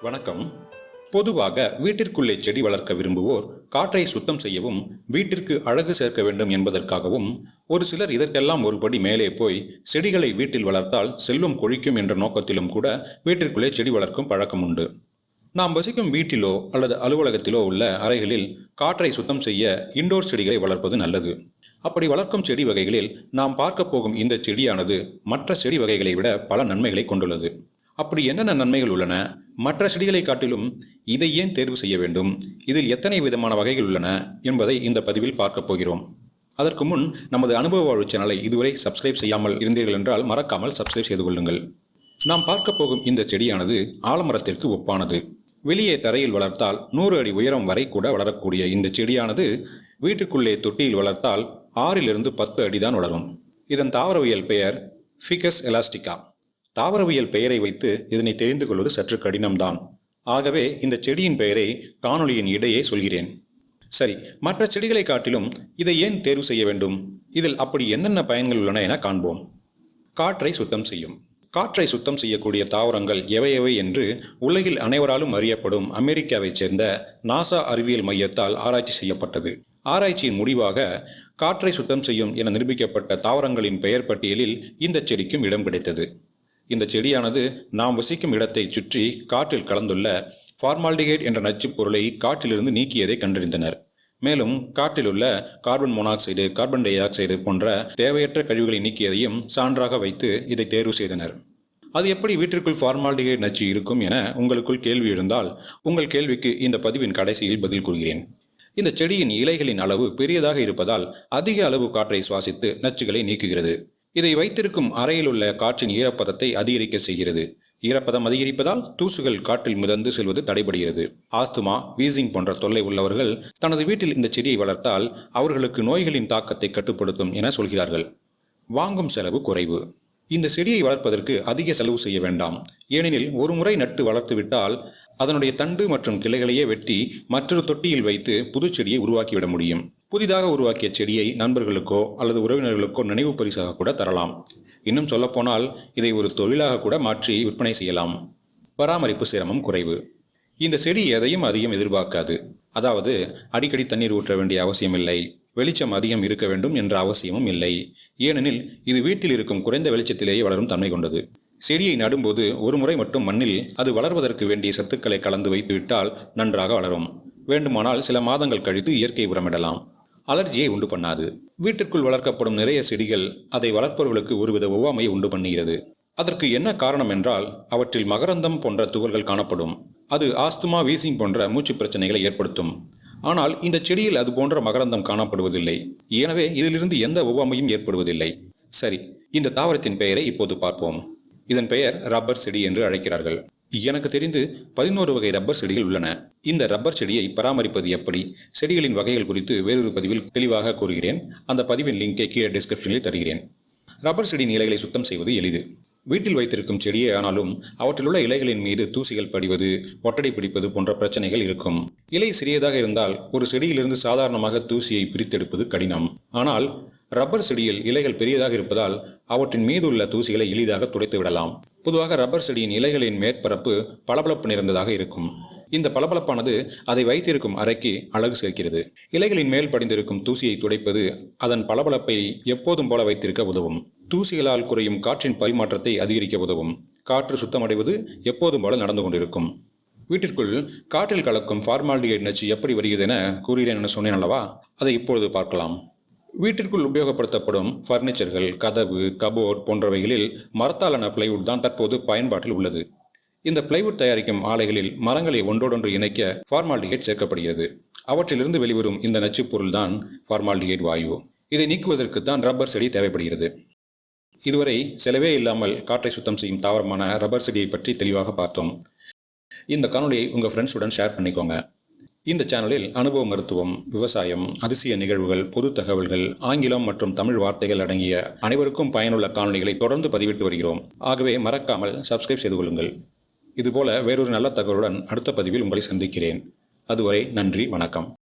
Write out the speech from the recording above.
வணக்கம். பொதுவாக வீட்டிற்குள்ளே செடி வளர்க்க விரும்புவோர் காற்றை சுத்தம் செய்யவும் வீட்டிற்கு அழகு சேர்க்க வேண்டும் என்பதற்காகவும் ஒரு சிலர் இதற்கெல்லாம் ஒருபடி மேலே போய் செடிகளை வீட்டில் வளர்த்தால் செல்வம் கொழிக்கும் என்ற நோக்கத்திலும் கூட வீட்டிற்குள்ளே செடி வளர்க்கும் பழக்கம் உண்டு. நாம் வசிக்கும் வீட்டிலோ அல்லது அலுவலகத்திலோ உள்ள அறைகளில் காற்றை சுத்தம் செய்ய இண்டோர் செடிகளை வளர்ப்பது நல்லது. அப்படி வளர்க்கும் செடி வகைகளில் நாம் பார்க்க போகும் இந்த செடியானது மற்ற செடி வகைகளை விட பல நன்மைகளை கொண்டுள்ளது. அப்படி என்னென்ன நன்மைகள் உள்ளன, மற்ற செடிகளை காட்டிலும் இதை ஏன் தேர்வு செய்ய வேண்டும், இதில் எத்தனை விதமான வகைகள் உள்ளன என்பதை இந்த பதிவில் பார்க்க போகிறோம். அதற்கு முன் நமது அனுபவ வாழ்வு சேனலை இதுவரை சப்ஸ்கிரைப் செய்யாமல் இருந்தீர்கள் என்றால் மறக்காமல் சப்ஸ்கிரைப் செய்து கொள்ளுங்கள். நாம் பார்க்க போகும் இந்த செடியானது ஆலமரத்திற்கு ஒப்பானது. வெளியே தரையில் வளர்த்தால் 100 அடி உயரம் வரை கூட வளரக்கூடிய இந்த செடியானது வீட்டுக்குள்ளே தொட்டியில் வளர்த்தால் 6 to 10 அடி தான் வளரும். இதன் தாவரவியல் பெயர் ஃபிகஸ் எலாஸ்டிகா. தாவரவியல் பெயரை வைத்து இதனை தெரிந்து கொள்வது சற்று கடினம்தான். ஆகவே இந்த செடியின் பெயரை காணொளியின் இடையே சொல்கிறேன். சரி, மற்ற செடிகளை காட்டிலும் இதை ஏன் தேர்வு செய்ய வேண்டும், இதில் அப்படி என்னென்ன பயன்கள் உள்ளன என காண்போம். காற்றை சுத்தம் செய்யும். காற்றை சுத்தம் செய்யக்கூடிய தாவரங்கள் எவை எவை என்று உலகில் அனைவராலும் அறியப்படும் அமெரிக்காவைச் சேர்ந்த நாசா அறிவியல் மையத்தால் ஆராய்ச்சி செய்யப்பட்டது. ஆராய்ச்சியின் முடிவாக காற்றை சுத்தம் செய்யும் என நிரூபிக்கப்பட்ட தாவரங்களின் பெயர் பட்டியலில் இந்த செடிக்கும் இடம் கிடைத்தது. இந்த செடியானது நாம் வசிக்கும் இடத்தை சுற்றி காற்றில் கலந்துள்ள ஃபார்மால்டிஹைட் என்ற நச்சுப் பொருளை காற்றிலிருந்து நீக்கியதை கண்டறிந்தனர். மேலும் காற்றில் உள்ள carbon monoxide, carbon di oxide போன்ற தேவையற்ற கழிவுகளை நீக்கியதையும் சான்றாக வைத்து இதை தேர்வு செய்தனர். அது எப்படி வீட்டிற்குள் ஃபார்மால்டிஹைட் நச்சு இருக்கும் என உங்களுக்குள் கேள்வி இருந்தால் உங்கள் கேள்விக்கு இந்த பதிவின் கடைசியில் பதில் கூறுகிறேன். இந்த செடியின் இலைகளின் அளவு பெரியதாக இருப்பதால் அதிக அளவு காற்றை சுவாசித்து நச்சுகளை நீக்குகிறது. இதை வைத்திருக்கும் அறையில் உள்ள காற்றின் ஈரப்பதத்தை அதிகரிக்க செய்கிறது. ஈரப்பதம் அதிகரிப்பதால் தூசுகள் காற்றில் மிதந்து செல்வது தடைபடுகிறது. ஆஸ்துமா, வீசிங் போன்ற தொல்லை உள்ளவர்கள் தனது வீட்டில் இந்த செடியை வளர்த்தால் அவர்களுக்கு நோய்களின் தாக்கத்தை கட்டுப்படுத்தும் என சொல்கிறார்கள். வாங்கும் செலவு குறைவு. இந்த செடியை வளர்ப்பதற்கு அதிக செலவு செய்ய வேண்டாம். ஏனெனில் ஒரு முறை நட்டு வளர்த்துவிட்டால் அதனுடைய தண்டு மற்றும் கிளைகளையே வெட்டி மற்றொரு தொட்டியில் வைத்து புது செடியை உருவாக்கிவிட முடியும். புதிதாக உருவாக்கிய செடியை நண்பர்களுக்கோ அல்லது உறவினர்களுக்கோ நினைவு பரிசாக கூட தரலாம். இன்னும் சொல்லப்போனால் இதை ஒரு தொழிலாக கூட மாற்றி விற்பனை செய்யலாம். பராமரிப்பு சிரமம் குறைவு. இந்த செடி எதையும் அதிகம் எதிர்பார்க்காது. அதாவது அடிக்கடி தண்ணீர் ஊற்ற வேண்டிய அவசியமில்லை, வெளிச்சம் அதிகம் இருக்க வேண்டும் என்ற அவசியமும் இல்லை. ஏனெனில் இது வீட்டில் இருக்கும் குறைந்த வெளிச்சத்திலேயே வளரும் தன்மை கொண்டது. செடியை நடும்போது ஒரு முறை மட்டும் மண்ணில் அது வளர்வதற்கு வேண்டிய சத்துக்களை கலந்து வைத்துவிட்டால் நன்றாக வளரும். வேண்டுமானால் சில மாதங்கள் கழித்து இயற்கை உரமிடலாம். அலர்ஜியை உண்டு பண்ணாது. வீட்டிற்குள் வளர்க்கப்படும் நிறைய செடிகள் அதை வளர்ப்பவர்களுக்கு ஒருவித ஒவ்வாமையை உண்டு பண்ணுகிறது. அதற்கு என்ன காரணம் என்றால் அவற்றில் மகரந்தம் போன்ற துகள்கள் காணப்படும். அது ஆஸ்துமா, வீசிங் போன்ற மூச்சு பிரச்சனைகளை ஏற்படுத்தும். ஆனால் இந்த செடியில் அது போன்ற மகரந்தம் காணப்படுவதில்லை. எனவே இதிலிருந்து எந்த ஒவ்வாமையும் ஏற்படுவதில்லை. சரி, இந்த தாவரத்தின் பெயரை இப்போது பார்ப்போம். இதன் பெயர் ரப்பர் செடி என்று அழைக்கிறார்கள். எனக்கு தெரிந்து 11 வகை ரப்பர் செடிகள் உள்ளன. இந்த ரப்பர் செடியை பராமரிப்பது எப்படி, செடிகளின் வகைகள் குறித்து வேறொரு பதிவில் தெளிவாக கூறுகிறேன். அந்த பதிவின் லிங்கை கீழே டிஸ்கிரிப்ஷனில் தருகிறேன். ரப்பர் செடியின் இலைகளை சுத்தம் செய்வது எளிது. வீட்டில் வைத்திருக்கும் செடியே ஆனாலும் அவற்றிலுள்ள இலைகளின் மீது தூசிகள் படிவது, ஒட்டடை பிடிப்பது போன்ற பிரச்சனைகள் இருக்கும். இலை சிறியதாக இருந்தால் ஒரு செடியிலிருந்து சாதாரணமாக தூசியை பிரித்தெடுப்பது கடினம். ஆனால் ரப்பர் செடியில் இலைகள் பெரியதாக இருப்பதால் அவற்றின் மீது உள்ள தூசிகளை எளிதாக துடைத்து விடலாம். பொதுவாக ரப்பர் செடியின் இலைகளின் மேற்பரப்பு பளபளப்பு நிறைந்ததாக இருக்கும். இந்த பளபளப்பானது அதை வைத்திருக்கும் அறைக்கு அழகு சேர்க்கிறது. இலைகளின் மேல் படிந்திருக்கும் தூசியை துடைப்பது அதன் பளபளப்பை எப்போதும் போல வைத்திருக்க உதவும். தூசிகளால் குறையும் காற்றின் பரிமாற்றத்தை அதிகரிக்க உதவும். காற்று சுத்தமடைவது எப்போதும் போல நடந்து கொண்டிருக்கும். வீட்டிற்குள் காற்றில் கலக்கும் ஃபார்மால்டிஹைட் நச்சு எப்படி வருகிறது என கூறுகிறேன் என சொன்னேன் அல்லவா, அதை இப்பொழுது பார்க்கலாம். வீட்டிற்குள் உபயோகப்படுத்தப்படும் ஃபர்னிச்சர்கள், கதவு, கபோர்ட் போன்றவைகளில் மரத்தாலான பிளைவுட் தான் தற்போது பயன்பாட்டில் உள்ளது. இந்த பிளைவுட் தயாரிக்கும் ஆலைகளில் மரங்களை ஒன்றோடொன்று இணைக்க ஃபார்மால்டிஹைட் சேர்க்கப்படுகிறது. அவற்றிலிருந்து வெளிவரும் இந்த நச்சுப் பொருள் தான் ஃபார்மால்டிஹைட் வாயு. இதை நீக்குவதற்கு தான் ரப்பர் செடி தேவைப்படுகிறது. இதுவரை செலவே இல்லாமல் காற்றை சுத்தம் செய்யும் தாவரமான ரப்பர் செடியை பற்றி தெளிவாக பார்த்தோம். இந்த காணொலியை உங்கள் ஃப்ரெண்ட்ஸுடன் ஷேர் பண்ணிக்கோங்க. இந்த சேனலில் அனுபவ மருத்துவம், விவசாயம், அதிசய நிகழ்வுகள், பொது தகவல்கள், ஆங்கிலம் மற்றும் தமிழ் வார்த்தைகள் அடங்கிய அனைவருக்கும் பயனுள்ள காணொலிகளை தொடர்ந்து பதிவிட்டு வருகிறோம். ஆகவே மறக்காமல் சப்ஸ்கிரைப் செய்து கொள்ளுங்கள். இதுபோல வேறொரு நல்ல தகவலுடன் அடுத்த பதிவில் உங்களை சந்திக்கிறேன். அதுவரை நன்றி, வணக்கம்.